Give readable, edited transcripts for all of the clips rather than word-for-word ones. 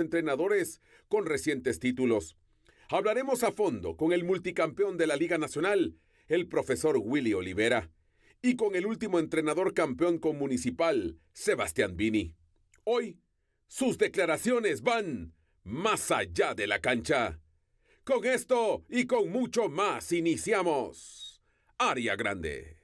entrenadores con recientes títulos. Hablaremos a fondo con el multicampeón de la Liga Nacional, el profesor Willy Olivera, y con el último entrenador campeón con Municipal, Sebastián Vini. Hoy, sus declaraciones van más allá de la cancha. Con esto y con mucho más iniciamos Área Grande.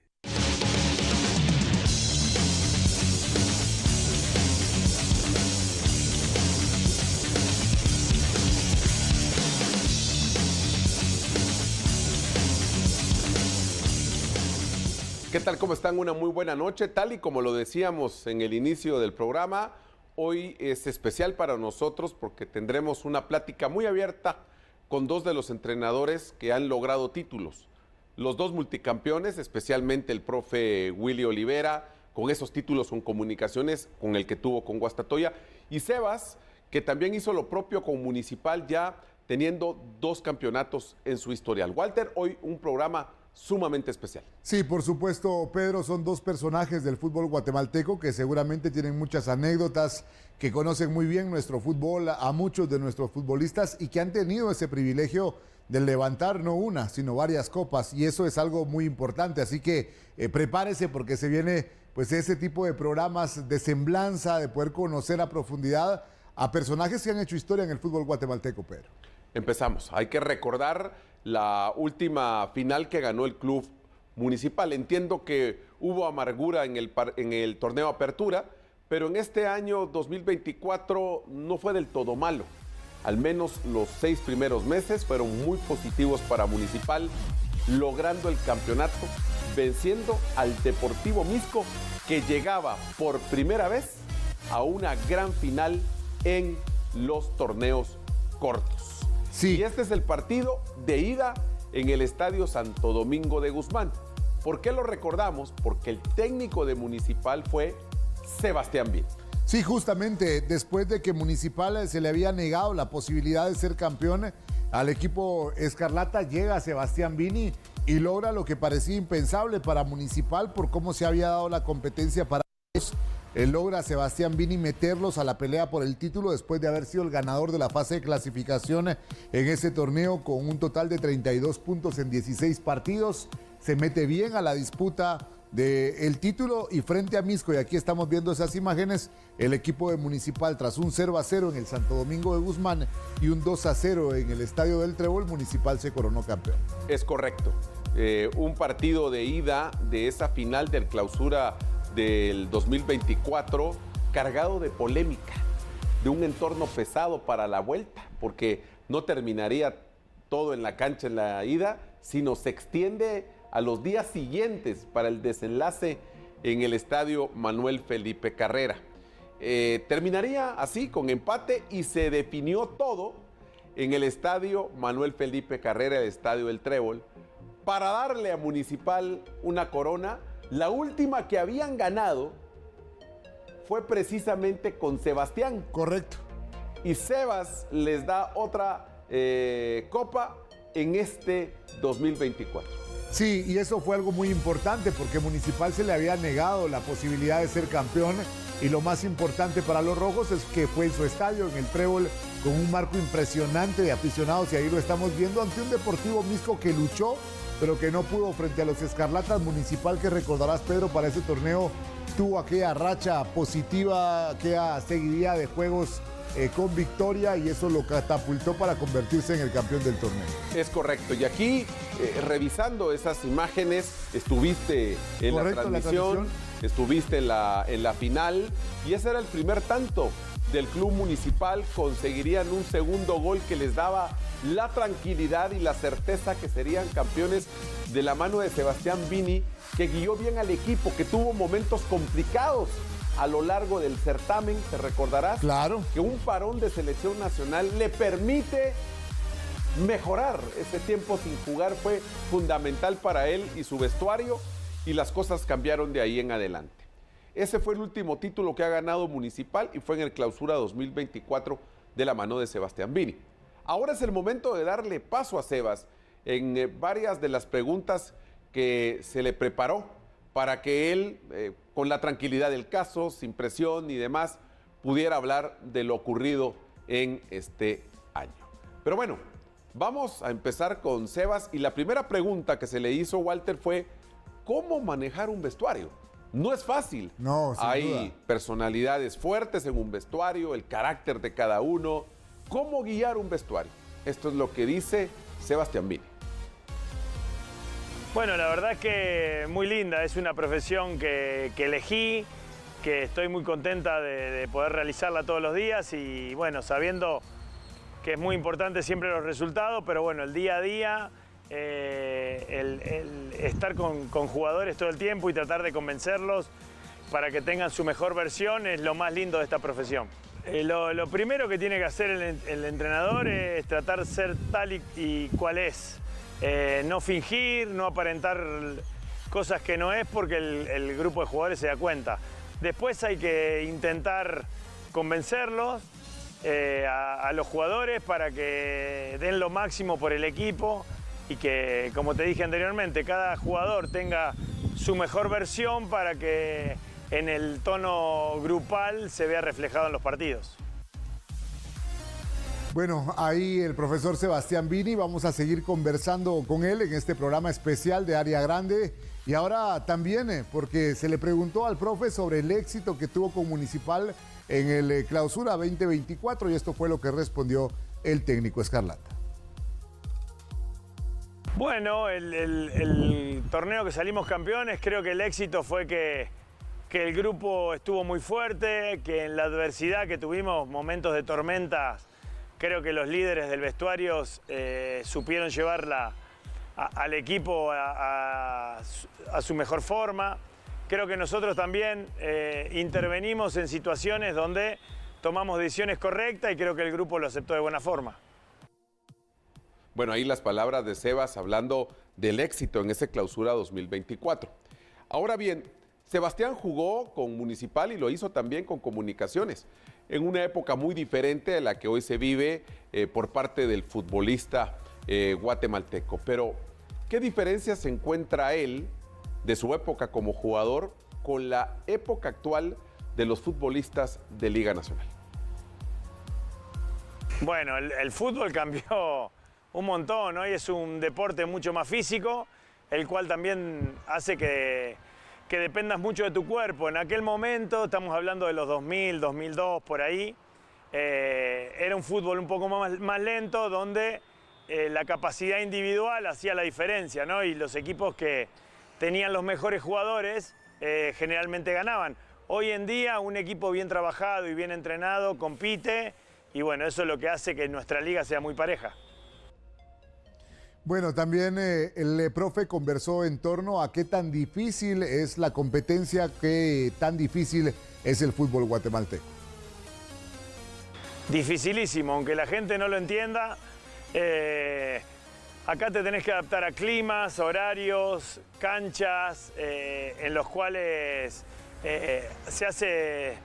¿Qué tal? ¿Cómo están? Una muy buena noche. Tal y como lo decíamos en el inicio del programa, hoy es especial para nosotros porque tendremos una plática muy abierta con dos de los entrenadores que han logrado títulos. Los dos multicampeones, especialmente el profe Willy Olivera, con esos títulos con Comunicaciones, con el que tuvo con Guastatoya, y Sebas, que también hizo lo propio con Municipal, ya teniendo dos campeonatos en su historial. Walter, hoy un programa sumamente especial. Sí, por supuesto, Pedro, son dos personajes del fútbol guatemalteco que seguramente tienen muchas anécdotas, que conocen muy bien nuestro fútbol, a muchos de nuestros futbolistas y que han tenido ese privilegio de levantar no una, sino varias copas, y eso es algo muy importante, así que prepárese porque se viene pues ese tipo de programas de semblanza, de poder conocer a profundidad a personajes que han hecho historia en el fútbol guatemalteco, Pedro. Empezamos. Hay que recordar la última final que ganó el club Municipal. Entiendo que hubo amargura en el torneo Apertura, pero en este año 2024 no fue del todo malo. Al menos los 6 primeros meses fueron muy positivos para Municipal, logrando el campeonato, venciendo al Deportivo Misco, que llegaba por primera vez a una gran final en los torneos cortos. Sí. Y este es el partido de ida en el Estadio Santo Domingo de Guzmán. ¿Por qué lo recordamos? Porque el técnico de Municipal fue Sebastián Vini. Sí, justamente después de que Municipal se le había negado la posibilidad de ser campeón al equipo Escarlata, llega Sebastián Vini y logra lo que parecía impensable para Municipal por cómo se había dado la competencia para ellos. Logra Sebastián Vini meterlos a la pelea por el título después de haber sido el ganador de la fase de clasificación en ese torneo con un total de 32 puntos en 16 partidos. Se mete bien a la disputa del título y frente a Misco, y aquí estamos viendo esas imágenes, el equipo de Municipal tras un 0-0 en el Santo Domingo de Guzmán y un 2-0 en el Estadio del Trébol, Municipal se coronó campeón. Es correcto. Un partido de ida de esa final del Clausura del 2024, cargado de polémica, de un entorno pesado para la vuelta, porque no terminaría todo en la cancha en la ida, sino se extiende a los días siguientes para el desenlace en el Estadio Manuel Felipe Carrera. Terminaría así, con empate, y se definió todo en el Estadio Manuel Felipe Carrera, el Estadio del Trébol, para darle a Municipal una corona. La última que habían ganado fue precisamente con Sebastián. Correcto. Y Sebas les da otra copa en este 2024. Sí, y eso fue algo muy importante porque Municipal se le había negado la posibilidad de ser campeón, y lo más importante para los rojos es que fue en su estadio, en el Trébol, con un marco impresionante de aficionados, y ahí lo estamos viendo ante un Deportivo Misco que luchó, pero que no pudo frente a los Escarlatas. Municipal, que recordarás, Pedro, para ese torneo tuvo aquella racha positiva, aquella seguidilla de juegos con victoria, y eso lo catapultó para convertirse en el campeón del torneo. Es correcto, y aquí revisando esas imágenes, estuviste en la transmisión, estuviste en la final, y ese era el primer tanto del club Municipal. Conseguirían un segundo gol que les daba la tranquilidad y la certeza que serían campeones, de la mano de Sebastián Vini, que guió bien al equipo, que tuvo momentos complicados a lo largo del certamen. Te recordarás, claro, que un parón de selección nacional le permite mejorar. Ese tiempo sin jugar fue fundamental para él y su vestuario, y las cosas cambiaron de ahí en adelante. Ese fue el último título que ha ganado Municipal, y fue en el Clausura 2024 de la mano de Sebastián Vini. Ahora es el momento de darle paso a Sebas en varias de las preguntas que se le preparó para que él, con la tranquilidad del caso, sin presión y demás, pudiera hablar de lo ocurrido en este año. Pero bueno, vamos a empezar con Sebas y la primera pregunta que se le hizo, Walter, fue ¿cómo manejar un vestuario? No es fácil. No, sin Hay duda. personalidades fuertes en un vestuario, el carácter de cada uno. ¿Cómo guiar un vestuario? Esto es lo que dice Sebastián Vini. Bueno, la verdad que muy linda, es una profesión que elegí, que estoy muy contenta de poder realizarla todos los días y bueno, sabiendo que es muy importante siempre los resultados, pero bueno, el día a día, el estar con jugadores todo el tiempo y tratar de convencerlos para que tengan su mejor versión es lo más lindo de esta profesión. Lo primero que tiene que hacer el entrenador es tratar de ser tal y cual es. No fingir, no aparentar cosas que no es porque el grupo de jugadores se da cuenta. Después hay que intentar convencerlos a los jugadores para que den lo máximo por el equipo y que, como te dije anteriormente, cada jugador tenga su mejor versión para que en el tono grupal se vea reflejado en los partidos. Bueno, ahí el profesor Sebastián Vini, vamos a seguir conversando con él en este programa especial de Área Grande. Y ahora también, porque se le preguntó al profe sobre el éxito que tuvo con Municipal en el Clausura 2024 y esto fue lo que respondió el técnico Escarlata. Bueno, el torneo que salimos campeones, creo que el éxito fue que el grupo estuvo muy fuerte, que en la adversidad que tuvimos, momentos de tormentas, creo que los líderes del vestuario supieron llevarla al equipo a su mejor forma. Creo que nosotros también intervenimos en situaciones donde tomamos decisiones correctas y creo que el grupo lo aceptó de buena forma. Bueno, ahí las palabras de Sebas hablando del éxito en ese Clausura 2024. Ahora bien, Sebastián jugó con Municipal y lo hizo también con Comunicaciones, en una época muy diferente a la que hoy se vive por parte del futbolista guatemalteco. Pero, ¿qué diferencia se encuentra él de su época como jugador con la época actual de los futbolistas de Liga Nacional? Bueno, el fútbol cambió un montón. Hoy es un deporte mucho más físico, el cual también hace que dependas mucho de tu cuerpo. En aquel momento, estamos hablando de los 2000, 2002, por ahí, era un fútbol un poco más lento, donde la capacidad individual hacía la diferencia, ¿no? Y los equipos que tenían los mejores jugadores generalmente ganaban. Hoy en día, un equipo bien trabajado y bien entrenado compite, y bueno, eso es lo que hace que nuestra liga sea muy pareja. Bueno, también el profe conversó en torno a qué tan difícil es la competencia, qué tan difícil es el fútbol guatemalteco. Dificilísimo, aunque la gente no lo entienda. Acá te tenés que adaptar a climas, horarios, canchas, en los cuales se hace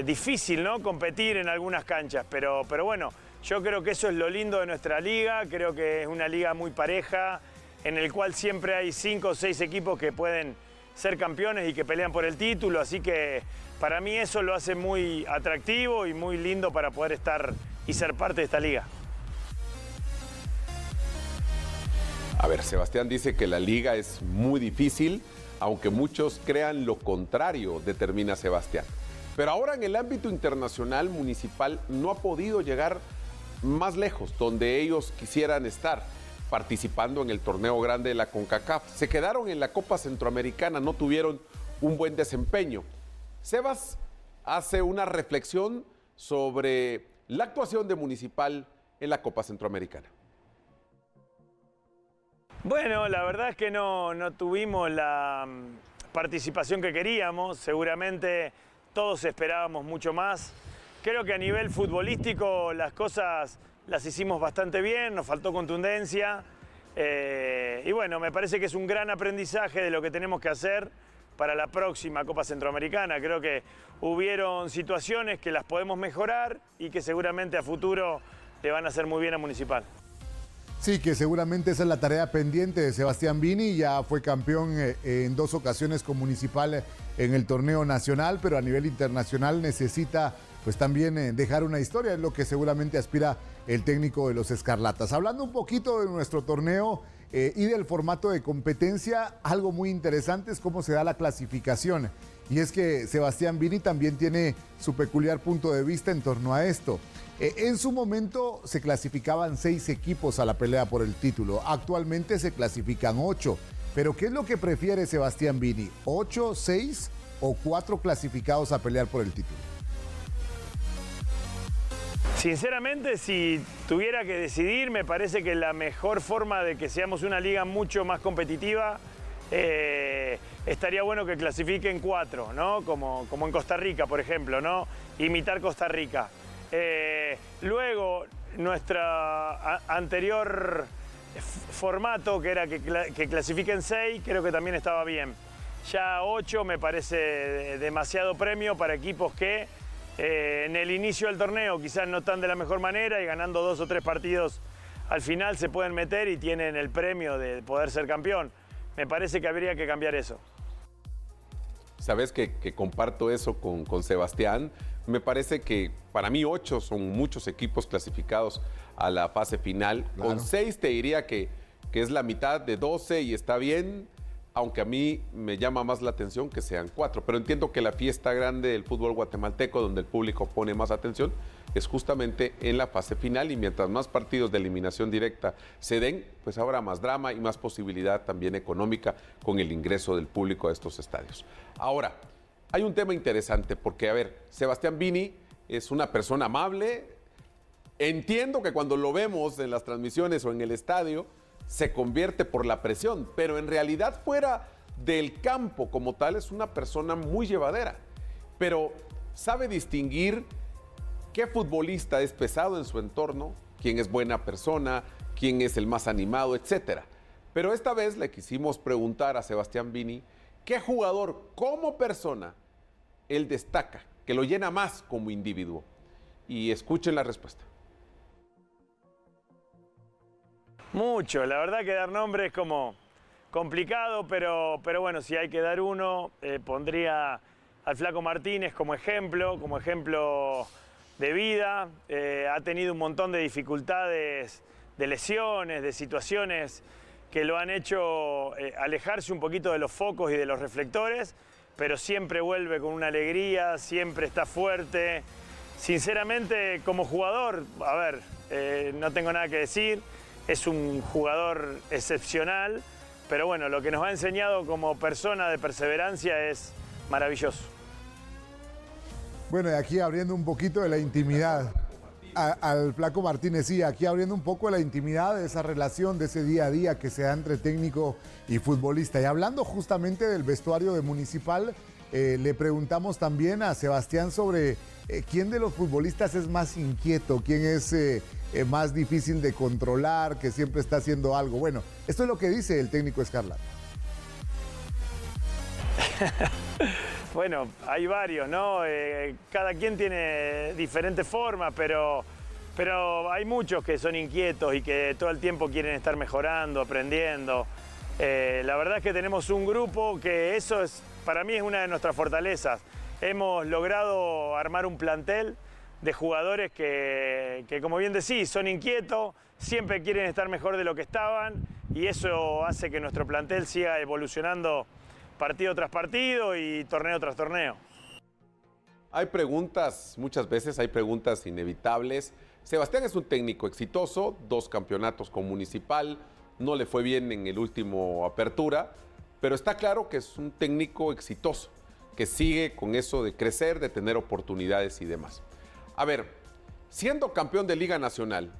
difícil, ¿no?, competir en algunas canchas, pero bueno, yo creo que eso es lo lindo de nuestra liga. Creo que es una liga muy pareja, en el cual siempre hay 5 o 6 equipos que pueden ser campeones y que pelean por el título, así que para mí eso lo hace muy atractivo y muy lindo para poder estar y ser parte de esta liga. A ver, Sebastián dice que la liga es muy difícil, aunque muchos crean lo contrario, determina Sebastián. Pero ahora en el ámbito internacional, Municipal no ha podido llegar más lejos, donde ellos quisieran estar, participando en el torneo grande de la CONCACAF. Se quedaron en la Copa Centroamericana, no tuvieron un buen desempeño. Sebas hace una reflexión sobre la actuación de Municipal en la Copa Centroamericana. Bueno, la verdad es que no tuvimos la participación que queríamos. Seguramente todos esperábamos mucho más. Creo que a nivel futbolístico las cosas las hicimos bastante bien, nos faltó contundencia. Y bueno, me parece que es un gran aprendizaje de lo que tenemos que hacer para la próxima Copa Centroamericana. Creo que hubieron situaciones que las podemos mejorar y que seguramente a futuro le van a hacer muy bien a Municipal. Sí, que seguramente esa es la tarea pendiente de Sebastián Vini. Ya fue campeón en 2 ocasiones con Municipal en el torneo nacional, pero a nivel internacional necesita pues también dejar una historia, es lo que seguramente aspira el técnico de los Escarlatas. Hablando un poquito de nuestro torneo y del formato de competencia, algo muy interesante es cómo se da la clasificación. Y es que Sebastián Vini también tiene su peculiar punto de vista en torno a esto. En su momento se clasificaban 6 equipos a la pelea por el título. Actualmente se clasifican 8. Pero ¿qué es lo que prefiere Sebastián Vini? ¿8, 6 o 4 clasificados a pelear por el título? Sinceramente, si tuviera que decidir, me parece que la mejor forma de que seamos una liga mucho más competitiva, estaría bueno que clasifiquen 4, ¿no? Como en Costa Rica, por ejemplo, ¿no? Imitar Costa Rica. Luego, nuestro anterior formato, que era que clasifiquen 6, creo que también estaba bien. Ya 8 me parece demasiado premio para equipos que en el inicio del torneo quizás no están de la mejor manera y ganando 2 o 3 partidos al final se pueden meter y tienen el premio de poder ser campeón. Me parece que habría que cambiar eso. Sabes que comparto eso con Sebastián. Me parece que para mí 8 son muchos equipos clasificados a la fase final. Claro. Con 6 te diría que es la mitad de 12 y está bien, aunque a mí me llama más la atención que sean 4. Pero entiendo que la fiesta grande del fútbol guatemalteco, donde el público pone más atención, es justamente en la fase final, y mientras más partidos de eliminación directa se den, pues habrá más drama y más posibilidad también económica con el ingreso del público a estos estadios. Ahora, hay un tema interesante porque, a ver, Sebastián Vini es una persona amable. Entiendo que cuando lo vemos en las transmisiones o en el estadio, se convierte por la presión, pero en realidad fuera del campo como tal es una persona muy llevadera, pero sabe distinguir qué futbolista es pesado en su entorno, quién es buena persona, quién es el más animado, etc. Pero esta vez le quisimos preguntar a Sebastián Vini qué jugador como persona él destaca, que lo llena más como individuo. Y escuchen la respuesta. Mucho, la verdad que dar nombre es como complicado, pero bueno, si hay que dar uno, pondría al Flaco Martínez como ejemplo de vida. Ha tenido un montón de dificultades, de lesiones, de situaciones que lo han hecho alejarse un poquito de los focos y de los reflectores, pero siempre vuelve con una alegría, siempre está fuerte. Sinceramente, como jugador, a ver, no tengo nada que decir. Es un jugador excepcional, pero bueno, lo que nos ha enseñado como persona de perseverancia es maravilloso. Bueno, y aquí abriendo un poquito de la intimidad al Flaco Martínez, sí, aquí abriendo un poco de la intimidad de esa relación, de ese día a día que se da entre técnico y futbolista. Y hablando justamente del vestuario de Municipal, le preguntamos también a Sebastián sobre quién de los futbolistas es más inquieto, quién es más difícil de controlar, que siempre está haciendo algo. Bueno, esto es lo que dice el técnico Escarlata. Bueno, hay varios, ¿no? Cada quien tiene diferentes formas, pero hay muchos que son inquietos y que todo el tiempo quieren estar mejorando, aprendiendo. La verdad es que tenemos un grupo que eso es, para mí es una de nuestras fortalezas. Hemos logrado armar un plantel de jugadores que como bien decís, son inquietos, siempre quieren estar mejor de lo que estaban, y eso hace que nuestro plantel siga evolucionando partido tras partido y torneo tras torneo. Hay preguntas, muchas veces hay preguntas inevitables. Sebastián es un técnico exitoso, 2 campeonatos con Municipal, no le fue bien en el último Apertura, pero está claro que es un técnico exitoso, que sigue con eso de crecer, de tener oportunidades y demás. A ver, siendo campeón de Liga Nacional,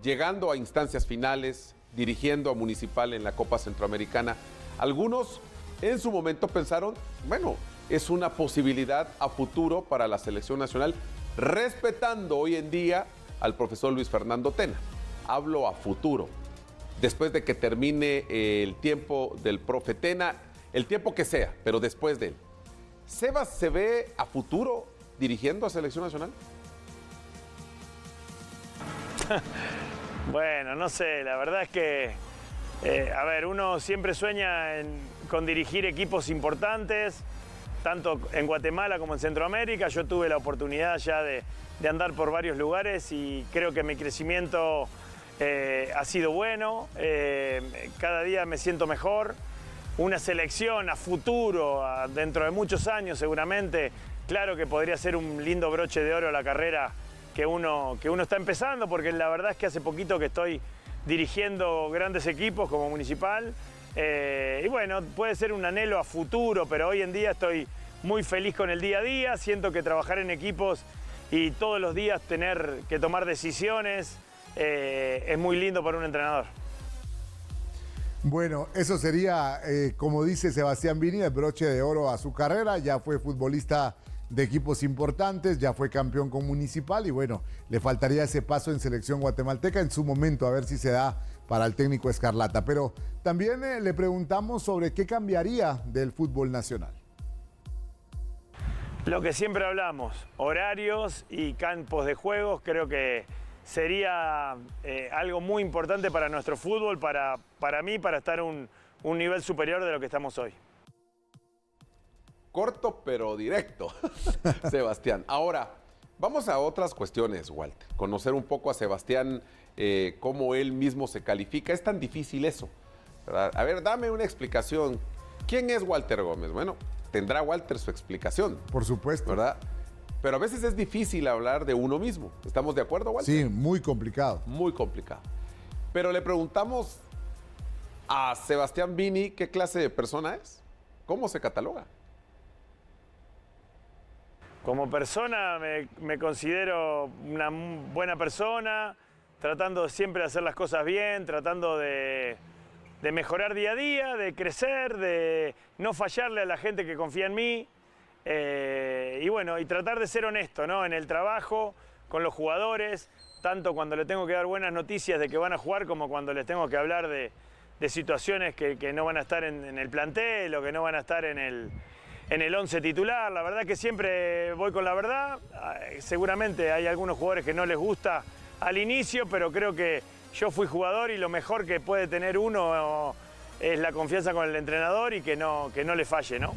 llegando a instancias finales, dirigiendo a Municipal en la Copa Centroamericana, algunos en su momento pensaron, bueno, es una posibilidad a futuro para la selección nacional, respetando hoy en día al profesor Luis Fernando Tena. Hablo a futuro. Después de que termine el tiempo del profe Tena, el tiempo que sea, pero después de él. ¿Sebas se ve a futuro dirigiendo a selección nacional? Bueno, no sé, la verdad es que, a ver, uno siempre sueña con dirigir equipos importantes, tanto en Guatemala como en Centroamérica. Yo tuve la oportunidad ya de andar por varios lugares y creo que mi crecimiento ha sido bueno. Cada día me siento mejor. Una selección a futuro, dentro de muchos años seguramente, claro que podría ser un lindo broche de oro a la carrera que uno está empezando, porque la verdad es que hace poquito que estoy dirigiendo grandes equipos como Municipal. Y bueno, puede ser un anhelo a futuro, pero hoy en día estoy muy feliz con el día a día. Siento que trabajar en equipos y todos los días tener que tomar decisiones es muy lindo para un entrenador. Bueno, eso sería, como dice Sebastián Vini, el broche de oro a su carrera. Ya fue futbolista de equipos importantes, ya fue campeón con Municipal y bueno, le faltaría ese paso en selección guatemalteca en su momento, a ver si se da para el técnico Escarlata. Pero también le preguntamos sobre qué cambiaría del fútbol nacional. Lo que siempre hablamos, horarios y campos de juegos, creo que sería algo muy importante para nuestro fútbol, para mí, para estar a un nivel superior de lo que estamos hoy. Corto pero directo, Sebastián. Ahora, vamos a otras cuestiones, Walter. Conocer un poco a Sebastián, cómo él mismo se califica. Es tan difícil eso, ¿verdad? A ver, dame una explicación. ¿Quién es Walter Gómez? Bueno, tendrá Walter su explicación. Por supuesto. ¿Verdad? Pero a veces es difícil hablar de uno mismo. ¿Estamos de acuerdo, Walter? Sí, muy complicado. Muy complicado. Pero le preguntamos a Sebastián Vini qué clase de persona es. ¿Cómo se cataloga? Como persona me considero una buena persona, tratando siempre de hacer las cosas bien, tratando de mejorar día a día, de crecer, de no fallarle a la gente que confía en mí. Y bueno, y tratar de ser honesto, ¿no? En el trabajo, con los jugadores, tanto cuando le tengo que dar buenas noticias de que van a jugar como cuando les tengo que hablar de situaciones que no van a estar en el plantel o que no van a estar en el 11 titular. La verdad que siempre voy con la verdad. Seguramente hay algunos jugadores que no les gusta al inicio, pero creo que yo fui jugador y lo mejor que puede tener uno es la confianza con el entrenador y que no le falle, ¿no?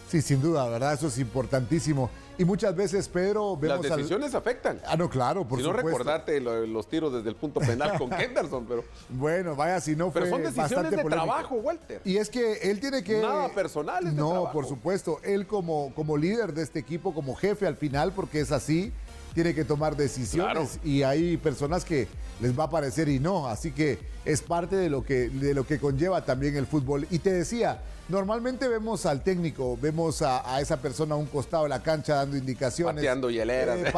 Sí, sin duda, ¿verdad? Eso es importantísimo. Y muchas veces, Pedro, vemos... Las decisiones afectan. Ah, no, claro, por supuesto. Si no, recordarte los tiros desde el punto penal con Henderson, pero... Bueno, vaya, si no fue pero son decisiones de polémico. Trabajo, Walter. Y es que él tiene que... Nada personal, es de no, trabajo. por supuesto. Él como líder de este equipo, como jefe al final, porque es así, tiene que tomar decisiones. Claro. Y hay personas que les va a parecer y no. Así que es parte de lo que conlleva también el fútbol. Y te decía... Normalmente vemos al técnico, vemos a esa persona a un costado de la cancha dando indicaciones. Pateando hieleras.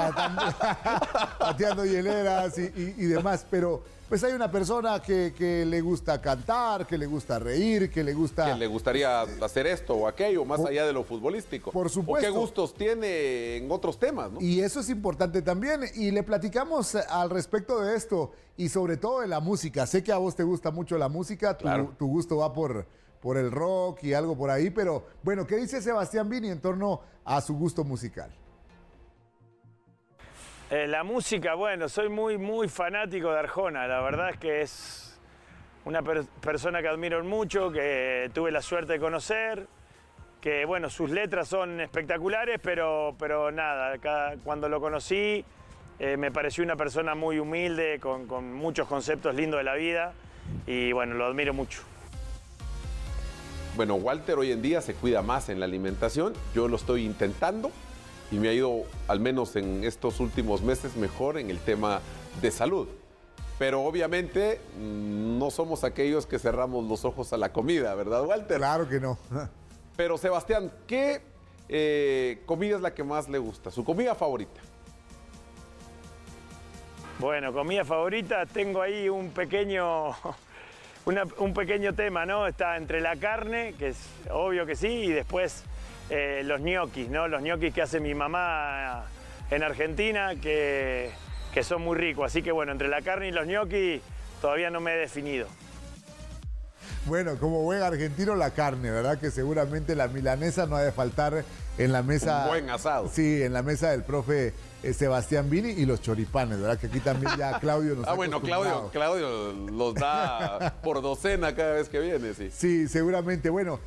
Pateando hieleras y demás. Pero pues hay una persona que le gusta cantar, que le gusta reír, que le gusta... Que le gustaría hacer esto o aquello, más allá de lo futbolístico. Por supuesto. O qué gustos tiene en otros temas, ¿no? Y eso es importante también. Y le platicamos al respecto de esto y sobre todo de la música. Sé que a vos te gusta mucho la música, claro. Tu gusto va por el rock y algo por ahí, pero bueno, ¿qué dice Sebastián Vini en torno a su gusto musical? La música, bueno, soy muy fanático de Arjona, la verdad es que es una persona que admiro mucho, que tuve la suerte de conocer, que bueno, sus letras son espectaculares, pero nada, cuando lo conocí me pareció una persona muy humilde, con muchos conceptos lindos de la vida y bueno, lo admiro mucho. Bueno, Walter hoy en día se cuida más en la alimentación. Yo lo estoy intentando y me ha ido, al menos en estos últimos meses, mejor en el tema de salud. Pero obviamente no somos aquellos que cerramos los ojos a la comida, ¿verdad, Walter? Claro que no. Pero Sebastián, ¿qué comida es la que más le gusta? ¿Su comida favorita? Bueno, comida favorita, tengo ahí un pequeño tema, ¿no? Está entre la carne, que es obvio que sí, y después los ñoquis, ¿no? Los ñoquis que hace mi mamá en Argentina, que son muy ricos. Así que bueno, entre la carne y los ñoquis todavía no me he definido. Bueno, como buen argentino, la carne, ¿verdad? Que seguramente la milanesa no ha de faltar en la mesa. Un buen asado. Sí, en la mesa del profe Sebastián Vini y los choripanes, ¿verdad? Que aquí también ya Claudio nos ha bueno, Claudio los da por docena cada vez que viene, sí. Sí, seguramente. Bueno,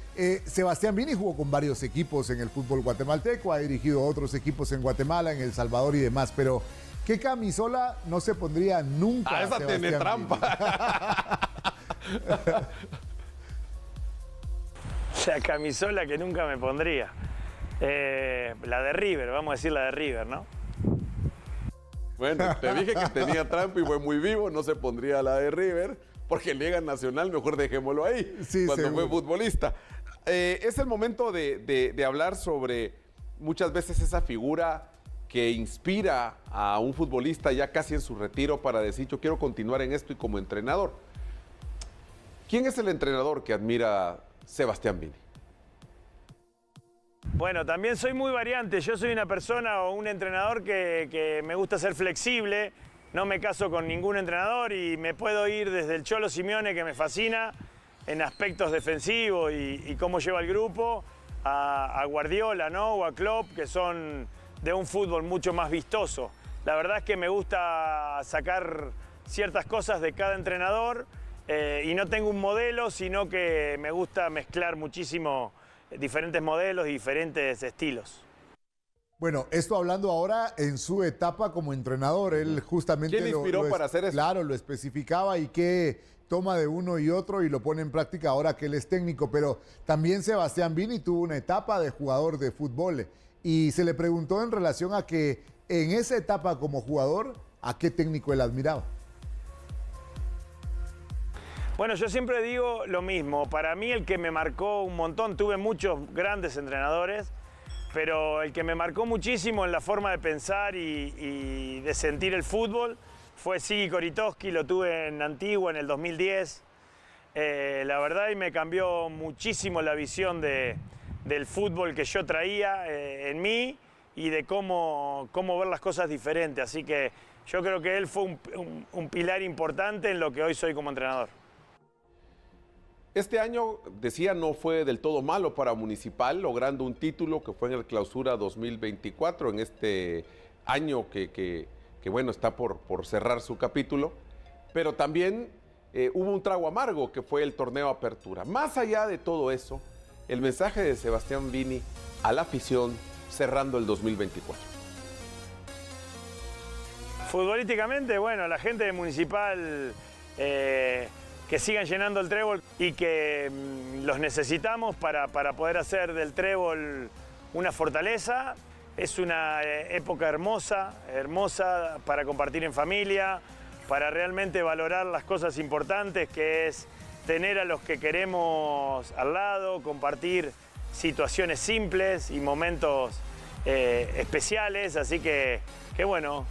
Sebastián Vini jugó con varios equipos en el fútbol guatemalteco, ha dirigido otros equipos en Guatemala, en El Salvador y demás, pero ¿qué camisola no se pondría nunca? Esa tiene trampa. La camisola que nunca me pondría. La de River, vamos a decir la de River, ¿no? Bueno, te dije que tenía trampa y fue muy vivo, no se pondría la de River, porque en Liga Nacional mejor dejémoslo ahí, sí, cuando seguro. fue futbolista. Es el momento de hablar sobre muchas veces esa figura que inspira a un futbolista ya casi en su retiro para decir, yo quiero continuar en esto y como entrenador. ¿Quién es el entrenador que admira Sebastián Vini? Bueno, también soy muy variante. Yo soy una persona o un entrenador que me gusta ser flexible. No me caso con ningún entrenador y me puedo ir desde el Cholo Simeone, que me fascina, en aspectos defensivos y cómo lleva el grupo, a Guardiola, ¿no? O a Klopp, que son de un fútbol mucho más vistoso. La verdad es que me gusta sacar ciertas cosas de cada entrenador y no tengo un modelo, sino que me gusta mezclar muchísimo diferentes modelos y diferentes estilos. Bueno, esto hablando ahora en su etapa como entrenador, él justamente ¿Quién inspiró para hacer eso? Claro, lo especificaba y que toma de uno y otro y lo pone en práctica ahora que él es técnico, pero también Sebastián Vini tuvo una etapa de jugador de fútbol y se le preguntó en relación a que en esa etapa como jugador, ¿a qué técnico él admiraba? Bueno, yo siempre digo lo mismo. Para mí el que me marcó un montón, tuve muchos grandes entrenadores, pero el que me marcó muchísimo en la forma de pensar y de sentir el fútbol fue Sigi Koritowski, lo tuve en Antigua en el 2010. La verdad y me cambió muchísimo la visión del fútbol que yo traía en mí y de cómo ver las cosas diferentes. Así que yo creo que él fue un pilar importante en lo que hoy soy como entrenador. Este año, decía, no fue del todo malo para Municipal, logrando un título que fue en el Clausura 2024, en este año que bueno, está por cerrar su capítulo, pero también hubo un trago amargo que fue el torneo Apertura. Más allá de todo eso, el mensaje de Sebastián Vini a la afición cerrando el 2024. Futbolísticamente, bueno, la gente de Municipal que sigan llenando el trébol y que los necesitamos para poder hacer del trébol una fortaleza. Es una época hermosa para compartir en familia, para realmente valorar las cosas importantes, que es tener a los que queremos al lado, compartir situaciones simples y momentos especiales. Así que bueno,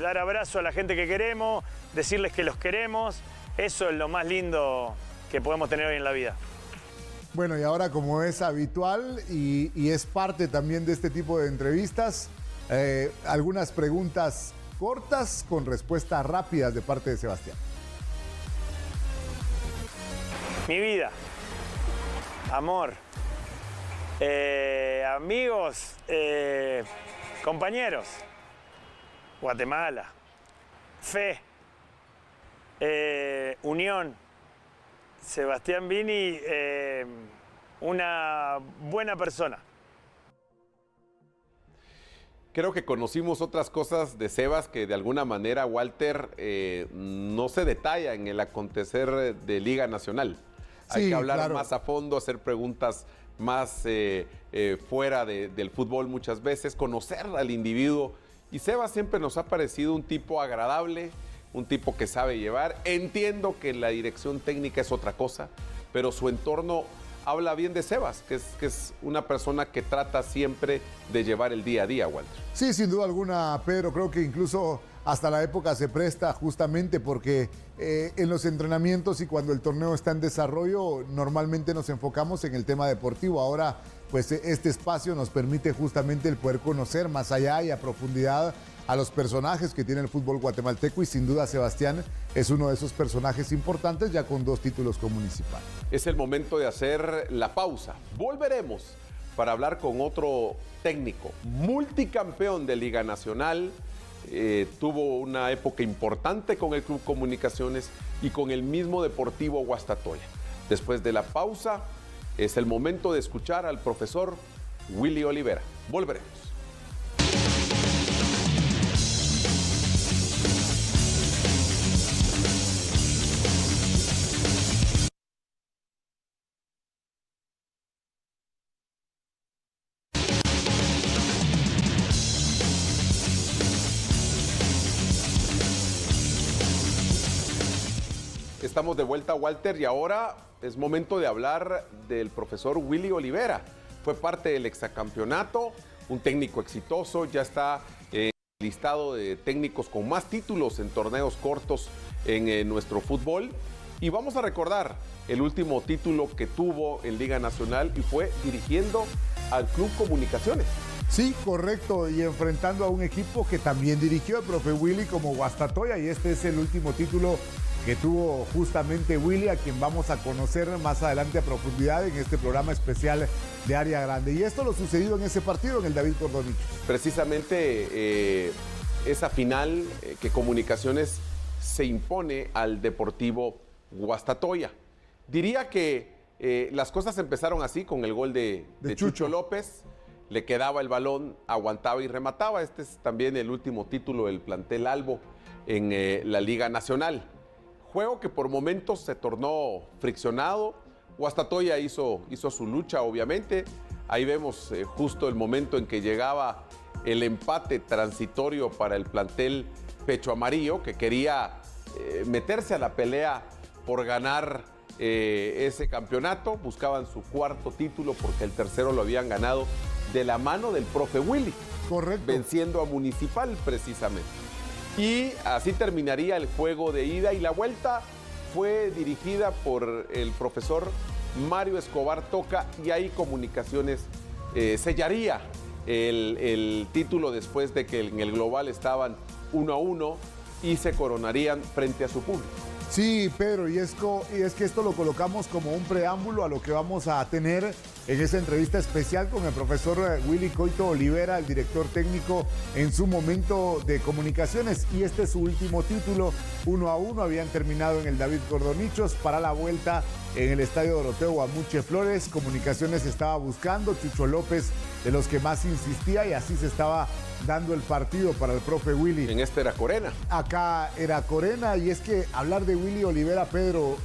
dar abrazo a la gente que queremos, decirles que los queremos. Eso es lo más lindo que podemos tener hoy en la vida. Bueno, y ahora como es habitual y es parte también de este tipo de entrevistas, algunas preguntas cortas con respuestas rápidas de parte de Sebastián. Mi vida, amor, amigos, compañeros, Guatemala, fe. Unión, Sebastián Vini, una buena persona. Creo que conocimos otras cosas de Sebas que de alguna manera, Walter, no se detalla en el acontecer de Liga Nacional. Hay que hablar más a fondo, hacer preguntas más fuera del fútbol muchas veces, conocer al individuo. Y Sebas siempre nos ha parecido un tipo agradable, un tipo que sabe llevar. Entiendo que la dirección técnica es otra cosa, pero su entorno habla bien de Sebas, que es una persona que trata siempre de llevar el día a día, Walter. Sí, sin duda alguna, Pedro. Creo que incluso hasta la época se presta justamente porque en los entrenamientos y cuando el torneo está en desarrollo, normalmente nos enfocamos en el tema deportivo. Ahora, pues este espacio nos permite justamente el poder conocer más allá y a profundidad a los personajes que tiene el fútbol guatemalteco y sin duda Sebastián es uno de esos personajes importantes ya con 2 títulos con Municipal. Es el momento de hacer la pausa. Volveremos para hablar con otro técnico, multicampeón de Liga Nacional. Tuvo una época importante con el Club Comunicaciones y con el mismo Deportivo Guastatoya. Después de la pausa, es el momento de escuchar al profesor Willy Olivera. Volveremos. Estamos de vuelta, Walter, y ahora es momento de hablar del profesor Willy Olivera. Fue parte del exacampeonato, un técnico exitoso, ya está en el listado de técnicos con más títulos en torneos cortos en nuestro fútbol. Y vamos a recordar el último título que tuvo en Liga Nacional y fue dirigiendo al Club Comunicaciones. Sí, correcto, y enfrentando a un equipo que también dirigió el profe Willy como Guastatoya, y este es el último título que tuvo justamente Willy, a quien vamos a conocer más adelante a profundidad en este programa especial de Área Grande. Y esto lo sucedido en ese partido en el David Cordonichos. Precisamente esa final que Comunicaciones se impone al Deportivo Guastatoya. Diría que las cosas empezaron así con el gol de Chucho López. Le quedaba el balón, aguantaba y remataba. Este es también el último título del plantel Albo en la Liga Nacional. Juego que por momentos se tornó friccionado. Guastatoya hizo su lucha, obviamente. Ahí vemos justo el momento en que llegaba el empate transitorio para el plantel Pecho Amarillo, que quería meterse a la pelea por ganar ese campeonato. Buscaban su 4º título porque el tercero lo habían ganado de la mano del profe Willy. Correcto. Venciendo a Municipal precisamente. Y así terminaría el juego de ida, y la vuelta fue dirigida por el profesor Mario Escobar Toca, y ahí Comunicaciones sellaría el título después de que en el global estaban 1-1 y se coronarían frente a su público. Sí, Pedro, y es que esto lo colocamos como un preámbulo a lo que vamos a tener en esa entrevista especial con el profesor Willy Coito Olivera, el director técnico en su momento de Comunicaciones. Y este es su último título, 1-1, habían terminado en el David Cordonichos. Para la vuelta en el Estadio Doroteo Guamuche Flores, Comunicaciones estaba buscando, Chucho López de los que más insistía, y así se estaba dando el partido para el profe Willy. En este era Corena. Acá era Corena, y es que hablar de Willy Olivera, Pedro,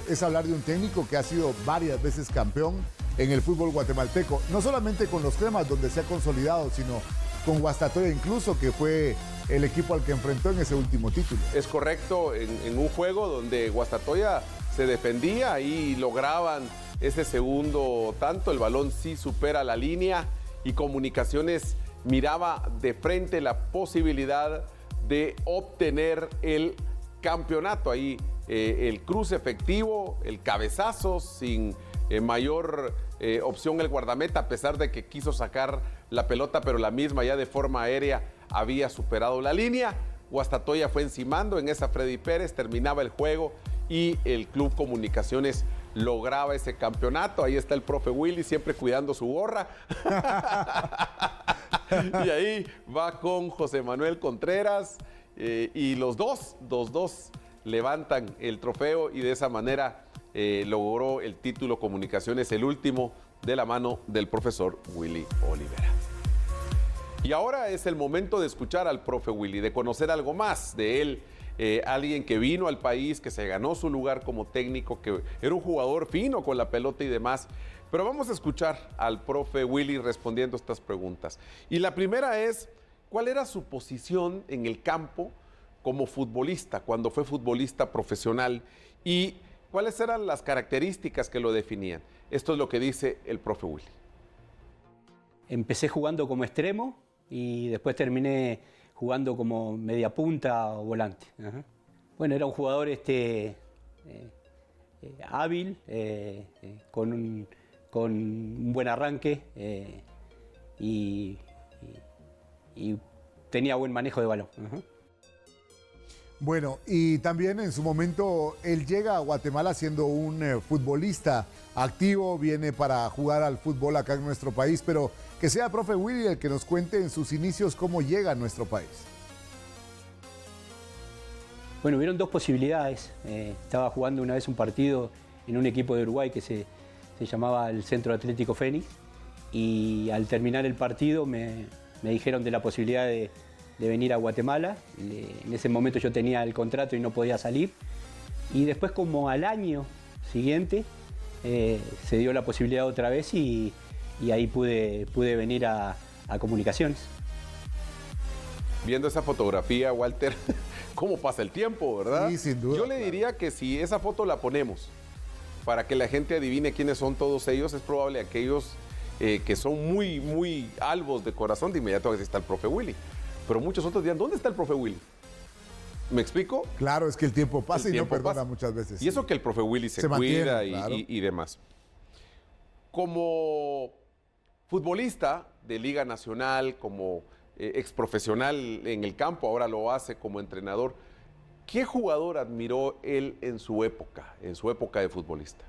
es hablar de un técnico que ha sido varias veces campeón en el fútbol guatemalteco, no solamente con los Cremas, donde se ha consolidado, sino con Guastatoya incluso, que fue el equipo al que enfrentó en ese último título. Es correcto, en un juego donde Guastatoya se defendía y lograban ese segundo tanto, el balón sí supera la línea y Comunicaciones miraba de frente la posibilidad de obtener el campeonato. Ahí el cruce efectivo, el cabezazo sin mayor opción el guardameta, a pesar de que quiso sacar la pelota, pero la misma ya de forma aérea había superado la línea. Guastatoya fue encimando en esa Freddy Pérez, terminaba el juego y el Club Comunicaciones lograba ese campeonato. Ahí está el profe Willy, siempre cuidando su gorra. Y ahí va con José Manuel Contreras y los dos levantan el trofeo, y de esa manera logró el título Comunicaciones, el último, de la mano del profesor Willy Olivera. Y ahora es el momento de escuchar al profe Willy, de conocer algo más de él. Alguien que vino al país, que se ganó su lugar como técnico, que era un jugador fino con la pelota y demás. Pero vamos a escuchar al profe Willy respondiendo estas preguntas. Y la primera es, ¿cuál era su posición en el campo como futbolista, cuando fue futbolista profesional? Y ¿cuáles eran las características que lo definían? Esto es lo que dice el profe Willy. Empecé jugando como extremo y después terminé jugando como media punta o volante. Ajá. Bueno, era un jugador hábil, con un buen arranque y tenía buen manejo de balón. Bueno, y también en su momento él llega a Guatemala siendo un futbolista activo, viene para jugar al fútbol acá en nuestro país, pero que sea profe Willy el que nos cuente en sus inicios cómo llega a nuestro país. Bueno, hubieron dos posibilidades. Estaba jugando una vez un partido en un equipo de Uruguay que se llamaba el Centro Atlético Fénix, y al terminar el partido me dijeron de la posibilidad de venir a Guatemala. En ese momento yo tenía el contrato y no podía salir, y después, como al año siguiente, se dio la posibilidad otra vez y ahí pude venir a Comunicaciones. Viendo esa fotografía, Walter, cómo pasa el tiempo, ¿verdad? Sí, sin duda. Yo le diría que si esa foto la ponemos para que la gente adivine quiénes son todos ellos, es probable aquellos que son muy, muy albos de corazón, de inmediato que está el profe Willy. Pero muchos otros dirán, ¿dónde está el profe Willy? ¿Me explico? Claro, es que el tiempo pasa y no perdona pasa. muchas veces. Y eso que el profe Willy se mantiene, cuida claro. y demás. Como futbolista de Liga Nacional, como exprofesional en el campo, ahora lo hace como entrenador, ¿qué jugador admiró él en su época de futbolista?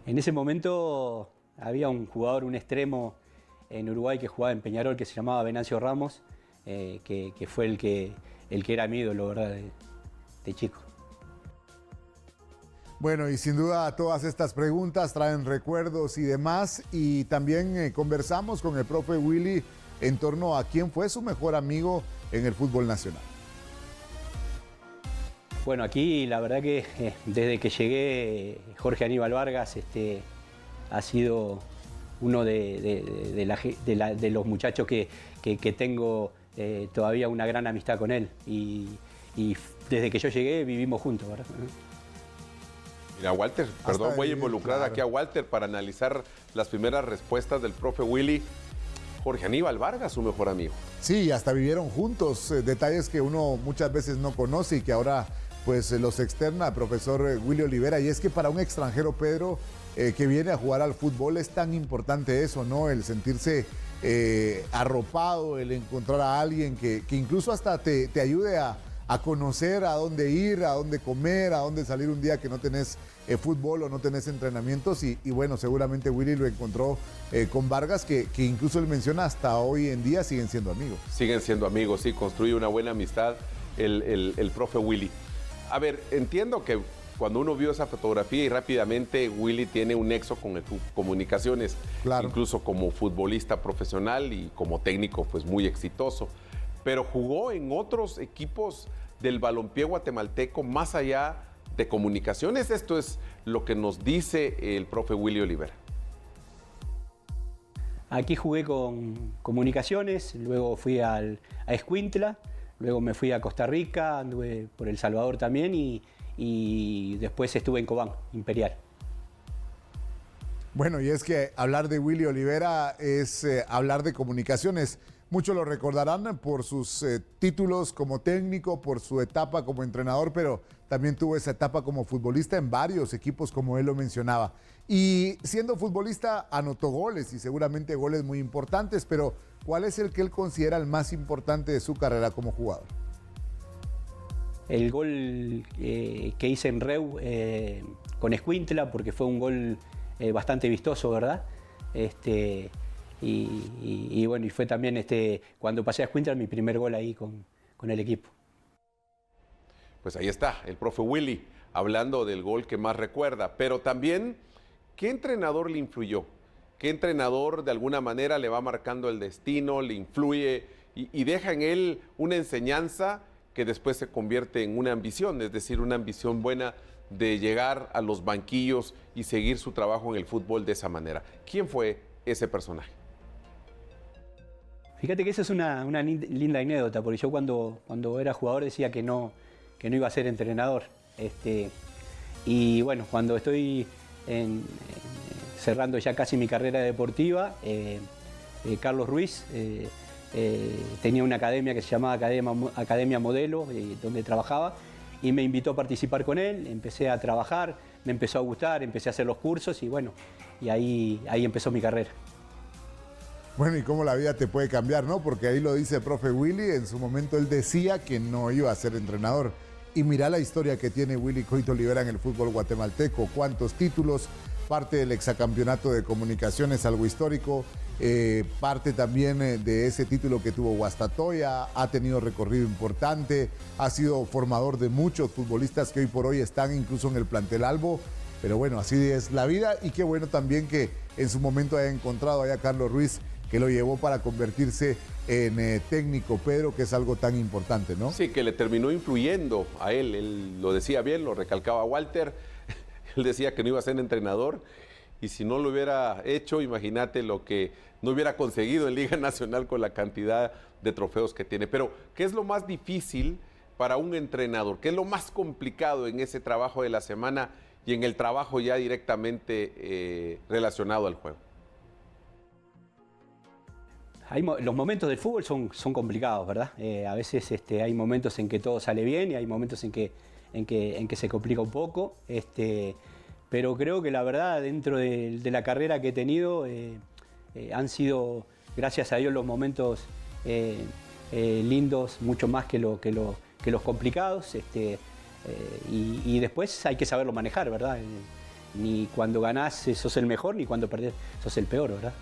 En ese momento había un jugador, un extremo en Uruguay que jugaba en Peñarol, que se llamaba Venancio Ramos, que fue el que era mi ídolo, ¿verdad? De chico. Bueno, y sin duda todas estas preguntas traen recuerdos y demás, y también conversamos con el profe Willy en torno a quién fue su mejor amigo en el fútbol nacional. Bueno, aquí la verdad que desde que llegué, Jorge Aníbal Vargas ha sido uno de los muchachos que tengo todavía una gran amistad con él, y desde que yo llegué vivimos juntos, ¿verdad? Mira, Walter, perdón, voy a involucrar aquí a Walter para analizar las primeras respuestas del profe Willy. Jorge Aníbal Vargas, su mejor amigo. Sí, hasta vivieron juntos, detalles que uno muchas veces no conoce y que ahora pues los externa el profesor Willy Olivera. Y es que para un extranjero, Pedro, que viene a jugar al fútbol, es tan importante eso, ¿no? El sentirse arropado, el encontrar a alguien que incluso hasta te ayude a conocer a dónde ir, a dónde comer, a dónde salir un día que no tenés fútbol o no tenés entrenamientos. Y bueno, seguramente Willy lo encontró con Vargas, que incluso él menciona hasta hoy en día siguen siendo amigos. Siguen siendo amigos, sí, construye una buena amistad el profe Willy. A ver, entiendo que cuando uno vio esa fotografía y rápidamente Willy tiene un nexo con el Comunicaciones, claro, incluso como futbolista profesional y como técnico pues muy exitoso, pero jugó en otros equipos del balompié guatemalteco más allá de Comunicaciones. Esto es lo que nos dice el profe Willy Olivera. Aquí jugué con Comunicaciones, luego fui a Escuintla, luego me fui a Costa Rica, anduve por El Salvador también y después estuve en Cobán, Imperial. Bueno, y es que hablar de Willy Olivera es hablar de Comunicaciones. Muchos lo recordarán por sus títulos como técnico, por su etapa como entrenador, pero también tuvo esa etapa como futbolista en varios equipos, como él lo mencionaba. Y siendo futbolista anotó goles, y seguramente goles muy importantes, pero ¿cuál es el que él considera el más importante de su carrera como jugador? El gol que hice en Reu con Escuintla, porque fue un gol bastante vistoso, ¿verdad? Y bueno, y fue también cuando pasé a Escuintla mi primer gol ahí con el equipo. Pues ahí está, el profe Willy, hablando del gol que más recuerda, pero también, ¿qué entrenador le influyó? ¿Qué entrenador de alguna manera le va marcando el destino, le influye y deja en él una enseñanza que después se convierte en una ambición, es decir, una ambición buena de llegar a los banquillos y seguir su trabajo en el fútbol de esa manera? ¿Quién fue ese personaje? Fíjate que esa es una linda anécdota, porque yo cuando era jugador decía que no iba a ser entrenador. Y bueno, cuando estoy cerrando ya casi mi carrera deportiva, Carlos Ruiz tenía una academia que se llamaba Academia Modelo, donde trabajaba, y me invitó a participar con él. Empecé a trabajar, me empezó a gustar, empecé a hacer los cursos y bueno, y ahí empezó mi carrera. Bueno, y cómo la vida te puede cambiar, ¿no? Porque ahí lo dice el profe Willy, en su momento él decía que no iba a ser entrenador. Y mira la historia que tiene Willy Coito Olivera en el fútbol guatemalteco, cuántos títulos, parte del exacampeonato de comunicaciones, algo histórico, parte también de ese título que tuvo Guastatoya, ha tenido recorrido importante, ha sido formador de muchos futbolistas que hoy por hoy están incluso en el plantel Albo, pero bueno, así es la vida y qué bueno también que en su momento haya encontrado allá a Carlos Ruiz, que lo llevó para convertirse en técnico, Pedro, que es algo tan importante, ¿no? Sí, que le terminó influyendo a él lo decía bien, lo recalcaba Walter, él decía que no iba a ser entrenador y si no lo hubiera hecho, imagínate lo que no hubiera conseguido en Liga Nacional con la cantidad de trofeos que tiene. Pero, ¿qué es lo más difícil para un entrenador? ¿Qué es lo más complicado en ese trabajo de la semana y en el trabajo ya directamente relacionado al juego? Los momentos del fútbol son complicados, ¿verdad? A veces hay momentos en que todo sale bien y hay momentos en que se complica un poco. Pero creo que la verdad, dentro de la carrera que he tenido, han sido, gracias a Dios, los momentos lindos, mucho más que los complicados. Y después hay que saberlo manejar, ¿verdad? Ni cuando ganás sos el mejor, ni cuando perdés sos el peor, ¿verdad?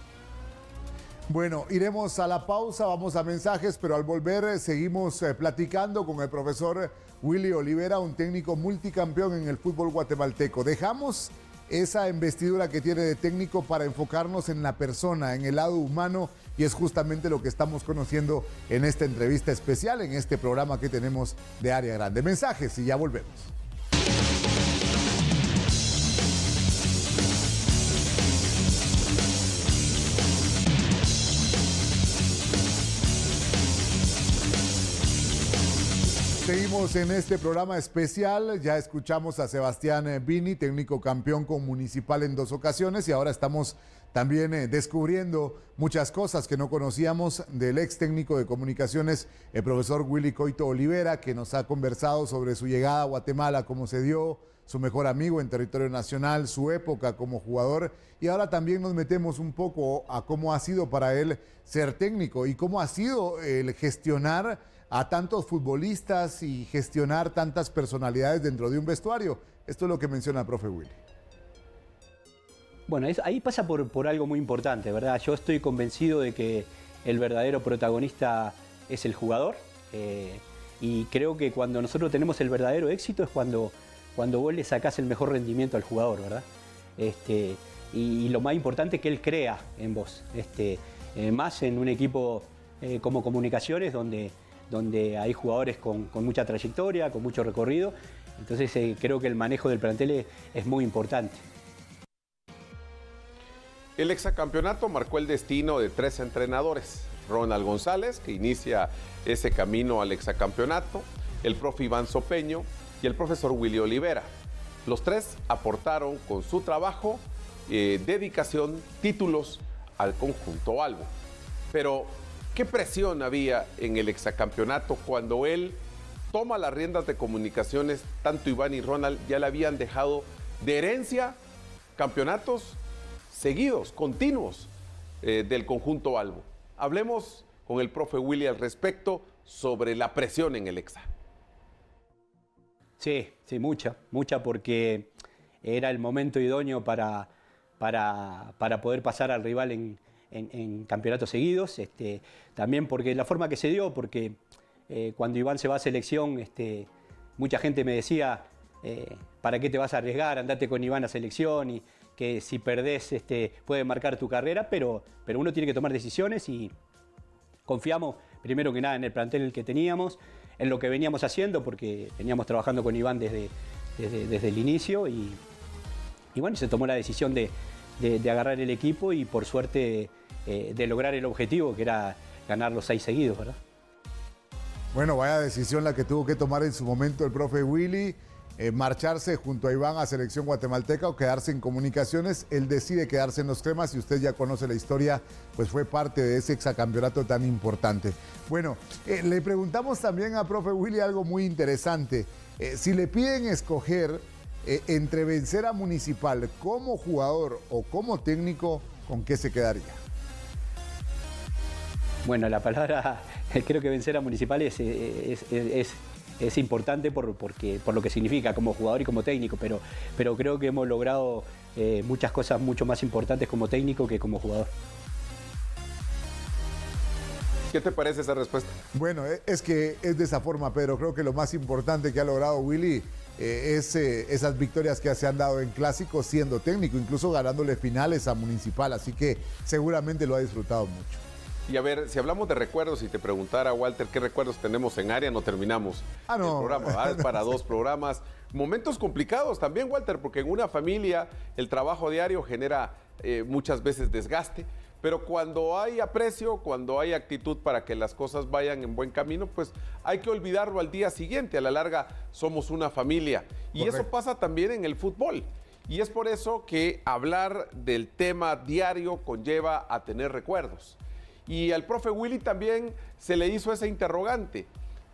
Bueno, iremos a la pausa, vamos a mensajes, pero al volver seguimos platicando con el profesor Willy Olivera, un técnico multicampeón en el fútbol guatemalteco. Dejamos esa investidura que tiene de técnico para enfocarnos en la persona, en el lado humano, y es justamente lo que estamos conociendo en esta entrevista especial, en este programa que tenemos de Área Grande. Mensajes y ya volvemos. Seguimos en este programa especial, ya escuchamos a Sebastián Vini, técnico campeón con Municipal en 2 ocasiones y ahora estamos también descubriendo muchas cosas que no conocíamos del ex técnico de comunicaciones, el profesor Willy Coito Olivera, que nos ha conversado sobre su llegada a Guatemala, cómo se dio, su mejor amigo en territorio nacional, su época como jugador y ahora también nos metemos un poco a cómo ha sido para él ser técnico y cómo ha sido el gestionar a tantos futbolistas y gestionar tantas personalidades dentro de un vestuario. Esto es lo que menciona el profe Willy. Bueno, ahí pasa por algo muy importante, ¿verdad? Yo estoy convencido de que el verdadero protagonista es el jugador y creo que cuando nosotros tenemos el verdadero éxito es cuando vos le sacás el mejor rendimiento al jugador, ¿verdad? Y lo más importante es que él crea en vos, más en un equipo como Comunicaciones donde hay jugadores con mucha trayectoria, con mucho recorrido. Entonces creo que el manejo del plantel es muy importante. El exacampeonato marcó el destino de 3 entrenadores. Ronald González, que inicia ese camino al exacampeonato, el profe Iván Sopeño y el profesor Willy Olivera. Los 3 aportaron con su trabajo, dedicación, títulos al conjunto Albo. Pero ¿qué presión había en el exacampeonato cuando él toma las riendas de Comunicaciones? Tanto Iván y Ronald ya le habían dejado de herencia campeonatos seguidos, continuos del conjunto Albo. Hablemos con el profe Willy al respecto sobre la presión en el Exa. Sí, mucha porque era el momento idóneo para poder pasar al rival en campeonatos seguidos, también porque la forma que se dio, porque cuando Iván se va a selección, mucha gente me decía, ¿para qué te vas a arriesgar? Andate con Iván a selección y que si perdés puede marcar tu carrera, pero uno tiene que tomar decisiones y confiamos primero que nada en el plantel que teníamos, en lo que veníamos haciendo, porque veníamos trabajando con Iván desde el inicio y bueno, se tomó la decisión de agarrar el equipo y por suerte de lograr el objetivo que era ganar los 6 seguidos, ¿verdad? Bueno, vaya decisión la que tuvo que tomar en su momento el profe Willy, marcharse junto a Iván a Selección Guatemalteca o quedarse en Comunicaciones. Él decide quedarse en los Cremas y usted ya conoce la historia, pues fue parte de ese exacampeonato tan importante. Bueno, le preguntamos también a profe Willy algo muy interesante. Si le piden escoger entre vencer a Municipal como jugador o como técnico, ¿con qué se quedaría? Bueno, la palabra, creo que vencer a Municipal es importante por lo que significa como jugador y como técnico, pero creo que hemos logrado muchas cosas mucho más importantes como técnico que como jugador. ¿Qué te parece esa respuesta? Bueno, es que es de esa forma, Pedro. Creo que lo más importante que ha logrado Willy es esas victorias que se han dado en clásicos siendo técnico, incluso ganándole finales a Municipal, así que seguramente lo ha disfrutado mucho. Y a ver, si hablamos de recuerdos y te preguntara, Walter, ¿qué recuerdos tenemos en área? No terminamos el programa, ¿verdad? Es para 2 programas. Momentos complicados también, Walter, porque en una familia el trabajo diario genera muchas veces desgaste, pero cuando hay aprecio, cuando hay actitud para que las cosas vayan en buen camino, pues hay que olvidarlo al día siguiente. A la larga somos una familia. Y Correcto. eso pasa también en el fútbol. Y es por eso que hablar del tema diario conlleva a tener recuerdos. Y al profe Willy también se le hizo ese interrogante.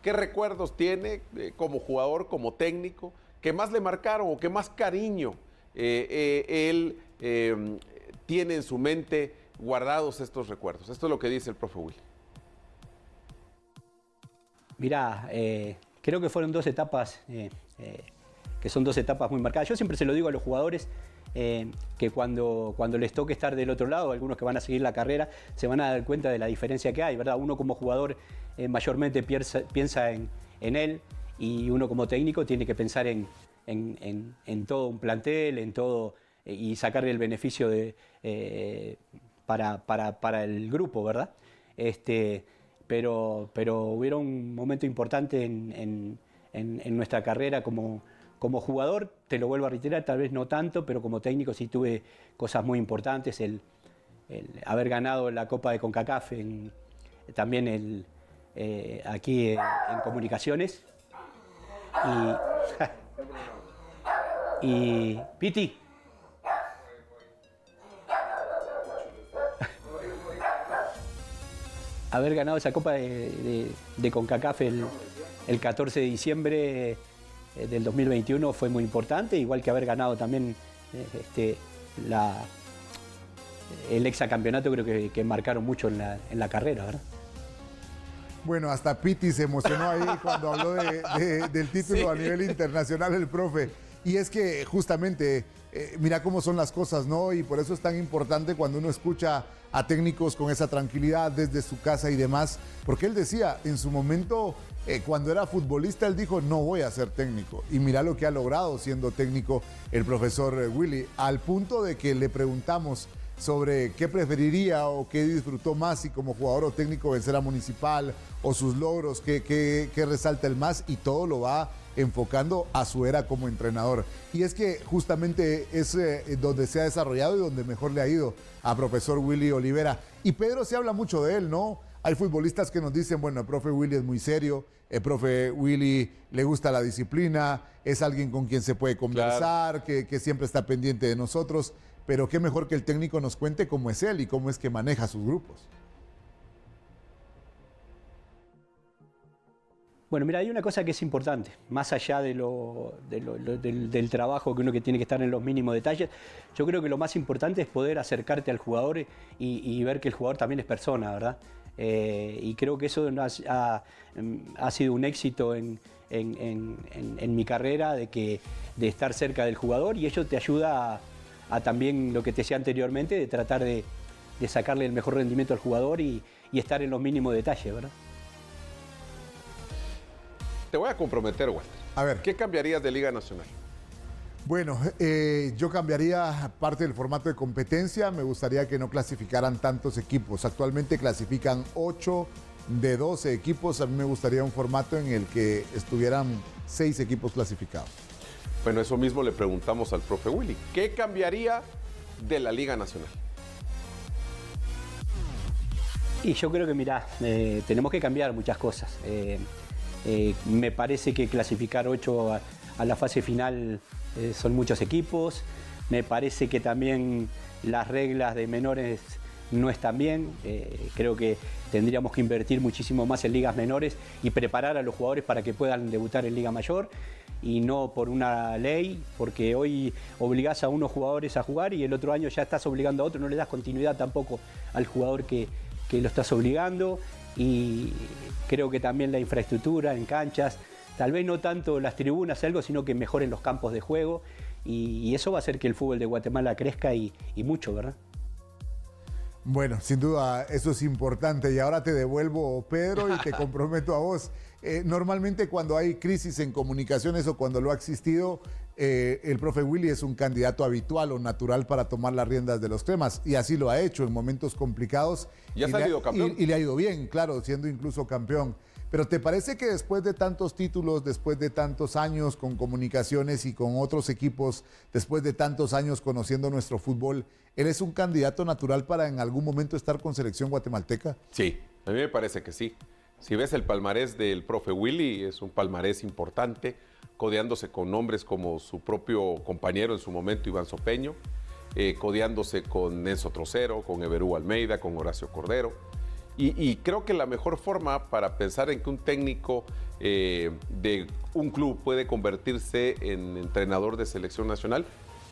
¿Qué recuerdos tiene como jugador, como técnico, que más le marcaron o que más cariño él tiene en su mente guardados estos recuerdos? Esto es lo que dice el profe Willy. Mirá, creo que fueron 2 etapas, que son 2 etapas muy marcadas. Yo siempre se lo digo a los jugadores, que cuando les toque estar del otro lado, algunos que van a seguir la carrera, se van a dar cuenta de la diferencia que hay, ¿verdad? Uno como jugador mayormente piensa en él, y uno como técnico tiene que pensar en todo un plantel, en todo, y sacarle el beneficio para el grupo, ¿verdad? Pero hubo un momento importante en nuestra carrera como jugador, te lo vuelvo a reiterar, tal vez no tanto, pero como técnico sí tuve cosas muy importantes, el haber ganado la Copa de CONCACAF, también aquí en Comunicaciones. Y Piti. Haber ganado esa Copa de CONCACAF el 14 de diciembre del 2021 fue muy importante, igual que haber ganado también el hexacampeonato, creo que marcaron mucho en la carrera, ¿verdad? Bueno, hasta Piti se emocionó ahí cuando habló del título, sí, a nivel internacional el profe. Y es que justamente, mira cómo son las cosas, ¿no? Y por eso es tan importante cuando uno escucha a técnicos con esa tranquilidad desde su casa y demás. Porque él decía, en su momento, cuando era futbolista, él dijo, no voy a ser técnico. Y mira lo que ha logrado siendo técnico el profesor Willy, al punto de que le preguntamos sobre qué preferiría o qué disfrutó más, si como jugador o técnico vencer a Municipal, o sus logros, qué resalta el más, y todo lo va enfocando a su era como entrenador. Y es que justamente es donde se ha desarrollado y donde mejor le ha ido a profesor Willy Olivera. Y Pedro, se habla mucho de él, ¿no? Hay futbolistas que nos dicen, bueno, el profe Willy es muy serio, el profe Willy le gusta la disciplina, es alguien con quien se puede conversar, claro, que siempre está pendiente de nosotros, pero qué mejor que el técnico nos cuente cómo es él y cómo es que maneja sus grupos. Bueno, mira, hay una cosa que es importante, más allá del trabajo que uno que tiene que estar en los mínimos detalles. Yo creo que lo más importante es poder acercarte al jugador y ver que el jugador también es persona, ¿verdad? Y creo que eso ha sido un éxito en mi carrera, de estar cerca del jugador, y ello te ayuda a también, lo que te decía anteriormente, de tratar de sacarle el mejor rendimiento al jugador y estar en los mínimos detalles, ¿verdad? Te voy a comprometer, Walter. A ver. ¿Qué cambiarías de Liga Nacional? Bueno, yo cambiaría parte del formato de competencia. Me gustaría que no clasificaran tantos equipos. Actualmente clasifican 8 de 12 equipos. A mí me gustaría un formato en el que estuvieran 6 equipos clasificados. Bueno, eso mismo le preguntamos al profe Willy. ¿Qué cambiaría de la Liga Nacional? Y yo creo que, mirá, tenemos que cambiar muchas cosas. Me parece que clasificar 8 a la fase final son muchos equipos. Me parece que también las reglas de menores no están bien. Creo que tendríamos que invertir muchísimo más en ligas menores y preparar a los jugadores para que puedan debutar en Liga Mayor, y no por una ley, porque hoy obligás a unos jugadores a jugar y el otro año ya estás obligando a otro, no le das continuidad tampoco al jugador que que lo estás obligando, y creo que también la infraestructura en canchas, tal vez no tanto las tribunas, algo, sino que mejoren los campos de juego, y eso va a hacer que el fútbol de Guatemala crezca y mucho, ¿verdad? Bueno, sin duda eso es importante, y ahora te devuelvo, Pedro, y te comprometo a vos. Normalmente cuando hay crisis en comunicaciones o cuando lo ha existido, el profe Willy es un candidato habitual o natural para tomar las riendas de los temas, y así lo ha hecho en momentos complicados. ¿Ya ha salido campeón? Y le ha ido bien, claro, siendo incluso campeón. Pero ¿te parece que después de tantos títulos, después de tantos años con comunicaciones y con otros equipos, después de tantos años conociendo nuestro fútbol, él es un candidato natural para en algún momento estar con selección guatemalteca? Sí, a mí me parece que sí. Si ves el palmarés del profe Willy, es un palmarés importante, codeándose con nombres como su propio compañero en su momento, Iván Sopeño, codeándose con Enzo Trocero, con Everú Almeida, con Horacio Cordero. Y creo que la mejor forma para pensar en que un técnico de un club puede convertirse en entrenador de selección nacional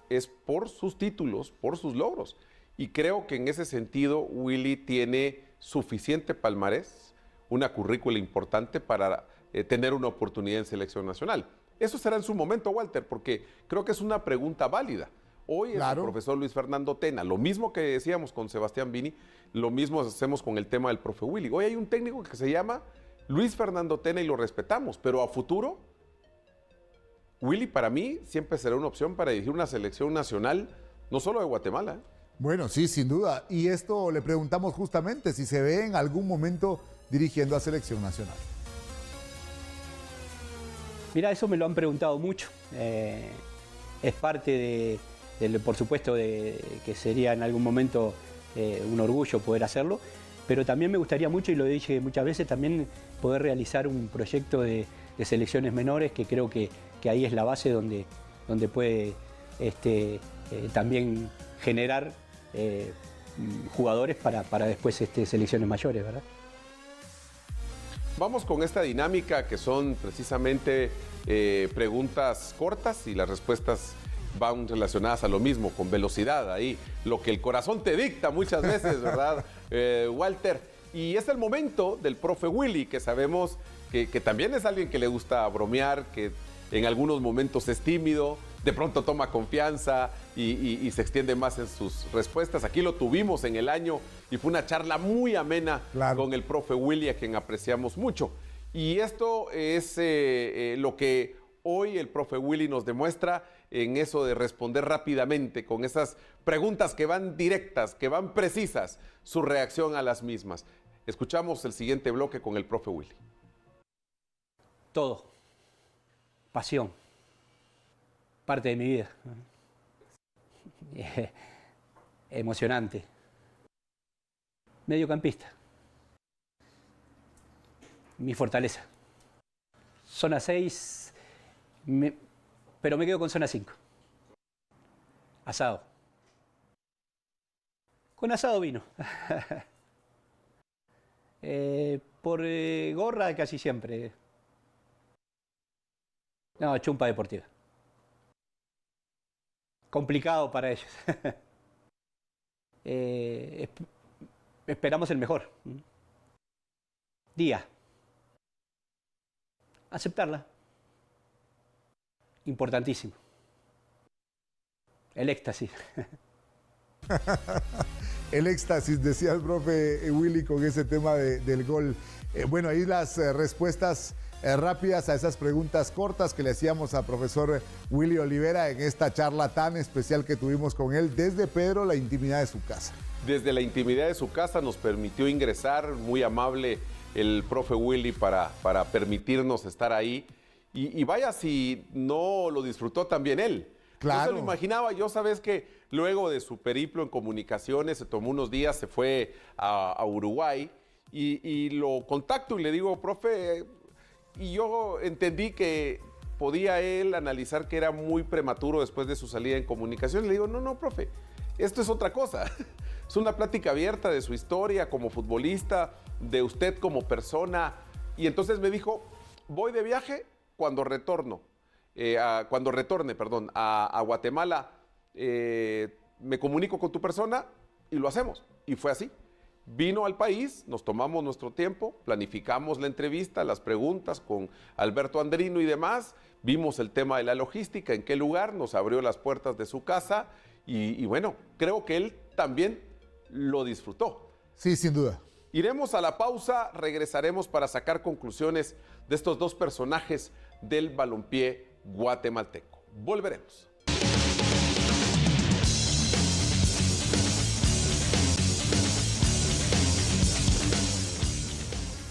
es por sus títulos, por sus logros. Y creo que en ese sentido Willy tiene suficiente palmarés, una currícula importante para tener una oportunidad en selección nacional. Eso será en su momento, Walter, porque creo que es una pregunta válida. Hoy es el profesor Luis Fernando Tena, lo mismo que decíamos con Sebastián Vini, lo mismo hacemos con el tema del profe Willy. Hoy hay un técnico que se llama Luis Fernando Tena y lo respetamos, pero a futuro, Willy para mí siempre será una opción para dirigir una selección nacional, no solo de Guatemala. Bueno, sí, sin duda. Y esto le preguntamos justamente si se ve en algún momento dirigiendo a selección nacional. Mira, eso me lo han preguntado mucho. Es parte por supuesto, de que sería en algún momento un orgullo poder hacerlo, pero también me gustaría mucho, y lo dije muchas veces, también poder realizar un proyecto de selecciones menores, que creo que ahí es la base donde puede también generar jugadores para después selecciones mayores, ¿verdad? Vamos con esta dinámica que son precisamente preguntas cortas y las respuestas van relacionadas a lo mismo, con velocidad, ahí, lo que el corazón te dicta muchas veces, ¿verdad, Walter? Y es el momento del profe Willy, que sabemos que también es alguien que le gusta bromear, que en algunos momentos es tímido, de pronto toma confianza y se extiende más en sus respuestas. Aquí lo tuvimos en el año y fue una charla muy amena con el profe Willy, a quien apreciamos mucho. Y esto es lo que hoy el profe Willy nos demuestra en eso de responder rápidamente, con esas preguntas que van directas, que van precisas, su reacción a las mismas. Escuchamos el siguiente bloque con el profe Willy. Todo. Pasión. Parte de mi vida. Emocionante. Mediocampista. Mi fortaleza. Zona 6, pero me quedo con zona 5. Asado. Con asado vino. Por gorra casi siempre. No, chumpa deportiva. Complicado para ellos. Esperamos el mejor. Día. Aceptarla. Importantísimo. El éxtasis. El éxtasis, decía el profe Willy con ese tema del gol. Bueno, ahí las respuestas rápidas a esas preguntas cortas que le hacíamos al profesor Willy Olivera en esta charla tan especial que tuvimos con él desde, Pedro, la intimidad de su casa. Desde la intimidad de su casa nos permitió ingresar, muy amable el profe Willy para permitirnos estar ahí. Y vaya si no lo disfrutó también él. Claro. No se lo imaginaba. Yo sabes que luego de su periplo en comunicaciones, se tomó unos días, se fue a Uruguay y lo contacto y le digo, profe, y yo entendí que podía él analizar que era muy prematuro después de su salida en comunicaciones. Le digo, no, profe, esto es otra cosa. Es una plática abierta de su historia como futbolista, de usted como persona. Y entonces me dijo, voy de viaje cuando retorne a Guatemala, me comunico con tu persona y lo hacemos. Y fue así. vino al país, nos tomamos nuestro tiempo, planificamos la entrevista, las preguntas con Alberto Andrino y demás, vimos el tema de la logística, en qué lugar, nos abrió las puertas de su casa y bueno, creo que él también lo disfrutó. Sí, sin duda. Iremos a la pausa, regresaremos para sacar conclusiones de estos dos personajes del balompié guatemalteco. Volveremos.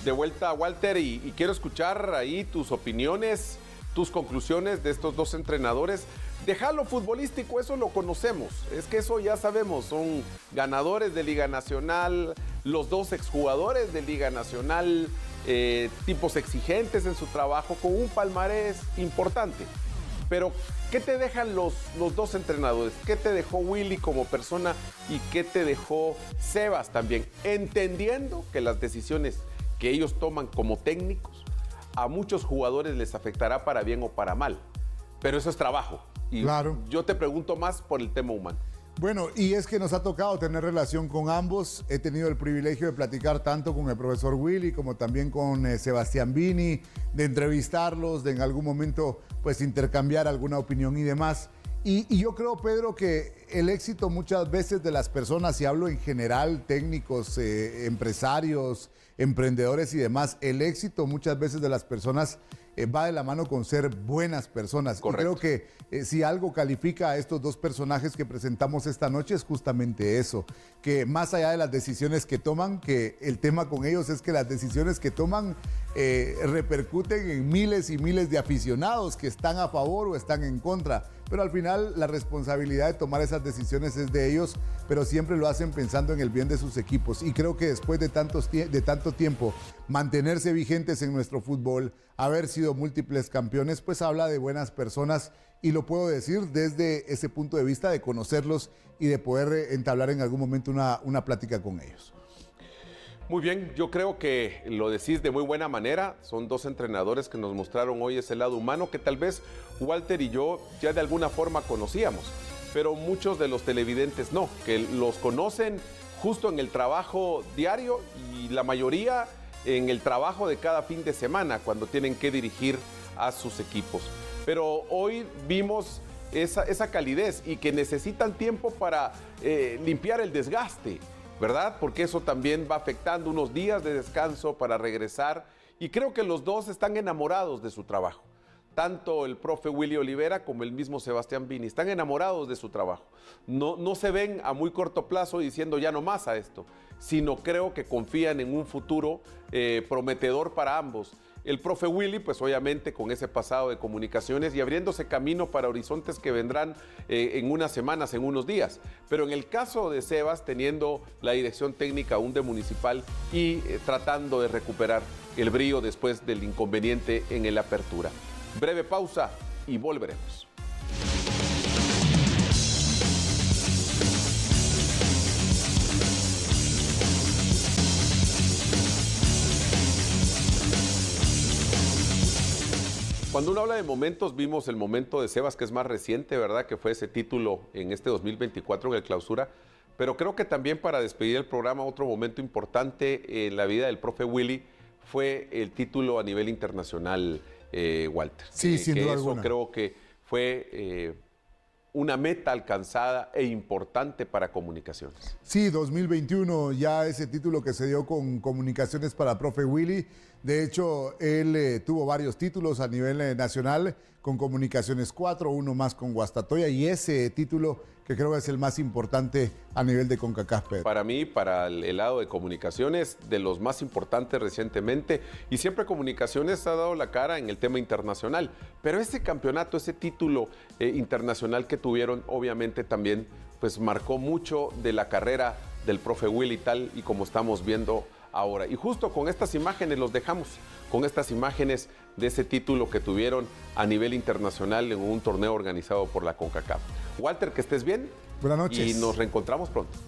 De vuelta, Walter, y quiero escuchar ahí tus opiniones, tus conclusiones de estos dos entrenadores. Deja lo futbolístico, eso lo conocemos, es que eso ya sabemos, son ganadores de Liga Nacional, los dos exjugadores de Liga Nacional, tipos exigentes en su trabajo, con un palmarés importante. Pero, ¿qué te dejan los dos entrenadores? ¿Qué te dejó Willy como persona y qué te dejó Sebas también? Entendiendo que las decisiones que ellos toman como técnicos, a muchos jugadores les afectará para bien o para mal. Pero eso es trabajo. Y claro. Yo te pregunto más por el tema humano. Bueno, y es que nos ha tocado tener relación con ambos. He tenido el privilegio de platicar tanto con el profesor Willy como también con Sebastián Vini, de entrevistarlos, de en algún momento pues intercambiar alguna opinión y demás. Y yo creo, Pedro, que el éxito muchas veces de las personas, y hablo en general, técnicos, empresarios, emprendedores y demás, el éxito muchas veces de las personas va de la mano con ser buenas personas. Correcto. Y creo que si algo califica a estos dos personajes que presentamos esta noche es justamente eso, que más allá de las decisiones que toman, que el tema con ellos es que las decisiones que toman repercuten en miles y miles de aficionados que están a favor o están en contra. Pero al final la responsabilidad de tomar esas decisiones es de ellos, pero siempre lo hacen pensando en el bien de sus equipos. Y creo que después de tanto tiempo mantenerse vigentes en nuestro fútbol, haber sido múltiples campeones, pues habla de buenas personas, y lo puedo decir desde ese punto de vista de conocerlos y de poder entablar en algún momento una plática con ellos. Muy bien, yo creo que lo decís de muy buena manera. Son dos entrenadores que nos mostraron hoy ese lado humano que tal vez Walter y yo ya de alguna forma conocíamos, pero muchos de los televidentes no, que los conocen justo en el trabajo diario y la mayoría en el trabajo de cada fin de semana cuando tienen que dirigir a sus equipos. Pero hoy vimos esa calidez y que necesitan tiempo para limpiar el desgaste, ¿verdad? Porque eso también va afectando unos días de descanso para regresar, y creo que los dos están enamorados de su trabajo. Tanto el profe Willy Olivera como el mismo Sebastián Vini están enamorados de su trabajo. No se ven a muy corto plazo diciendo ya no más a esto, sino creo que confían en un futuro prometedor para ambos. El profe Willy, pues obviamente con ese pasado de comunicaciones y abriéndose camino para horizontes que vendrán en unas semanas, en unos días. Pero en el caso de Sebas, teniendo la dirección técnica aún de Municipal y tratando de recuperar el brillo después del inconveniente en el Apertura. Breve pausa y volveremos. Cuando uno habla de momentos, vimos el momento de Sebas, que es más reciente, ¿verdad? Que fue ese título en este 2024 en el Clausura. Pero creo que también para despedir el programa, otro momento importante en la vida del profe Willy fue el título a nivel internacional, Walter. Sí, sin duda alguna. Eso creo que fue una meta alcanzada e importante para Comunicaciones. Sí, 2021, ya ese título que se dio con Comunicaciones para profe Willy. De hecho, él tuvo varios títulos a nivel nacional con Comunicaciones 4, uno más con Guastatoya, y ese título que creo que es el más importante a nivel de CONCACAF, Pedro. Para mí, para el lado de Comunicaciones, de los más importantes recientemente, y siempre Comunicaciones ha dado la cara en el tema internacional, pero ese campeonato, ese título internacional que tuvieron, obviamente también pues marcó mucho de la carrera del profe Willy, tal y como estamos viendo ahora. Y justo con estas imágenes los dejamos, con estas imágenes de ese título que tuvieron a nivel internacional en un torneo organizado por la CONCACAF. Walter, que estés bien. Buenas noches. Y nos reencontramos pronto.